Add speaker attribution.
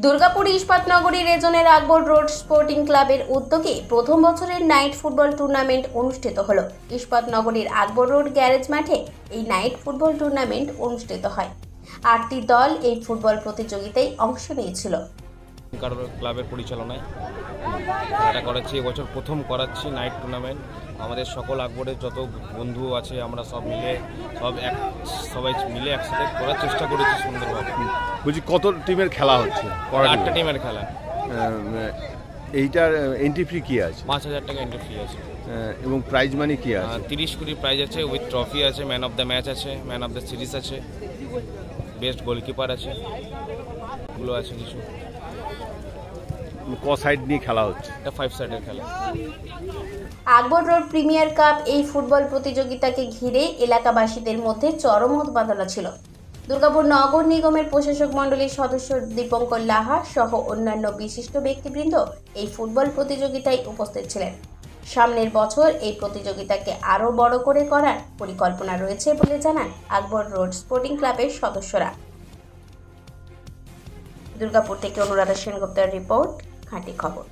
Speaker 1: দুর্গাপুর ইস্পাতনগরী রেজনের আকবর road sporting ক্লাবের উদ্যোগে প্রথম বছরের নাইট ফুটবল টুর্নামেন্ট অনুষ্ঠিত হলো। ইস্পাতনগরীর আকবর রোড গ্যারেজ মাঠে এই নাইট ফুটবল টুর্নামেন্ট অনুষ্ঠিত হয়। 8টি দল এই ফুটবল প্রতিযোগিতায় অংশ নিয়েছিল।
Speaker 2: ক্লাবের পরিচালনায় এটা করাচ্ছি, এবছর প্রথম করাচ্ছি নাইট টুর্নামেন্ট। আমাদের সকল আকবরের যত বন্ধু আছে আমরা সবাই মিলে একসাথে করার চেষ্টা করেছি সুন্দরভাবে।
Speaker 3: বলছি কত টিমের খেলা হচ্ছে?
Speaker 2: 8টা টিমের খেলা।
Speaker 3: এইটার এন্ট্রি ফি কি আছে?
Speaker 2: 5,000 টাকা এন্ট্রি ফি আছে।
Speaker 3: এবং প্রাইজ মানি কি আছে?
Speaker 2: 30 কোটি প্রাইজ আছে, উইথ ট্রফি আছে, ম্যান অফ দ্য ম্যাচ আছে, ম্যান অফ দ্য সিরিজ আছে, বেস্ট গোলকিপার আছে, এগুলো আছে কিছু।
Speaker 3: ক সাইড নিয়ে খেলা হচ্ছে?
Speaker 2: এটা 5 সাইডের খেলা।
Speaker 1: আকবর রোড প্রিমিয়ার কাপ এই ফুটবল প্রতিযোগিতাকে ঘিরে এলাকাবাসীদের মধ্যে চরম উত্তেজনা ছিল। দুর্গাপুর নগর নিগমের প্রশাসক মণ্ডলীর সদস্য দীপঙ্কর লাহা সহ অন্যান্য বিশিষ্ট ব্যক্তিবৃন্দ এই ফুটবল প্রতিযোগিতায় উপস্থিত ছিলেন। সামনের বছর এই প্রতিযোগিতাকে আরও বড় করে করার পরিকল্পনা রয়েছে বলে জানান আকবর রোড স্পোর্টিং ক্লাবের সদস্যরা। দুর্গাপুর থেকে অনুরাধা সেনগুপ্তের রিপোর্ট, খাঁটি খবর।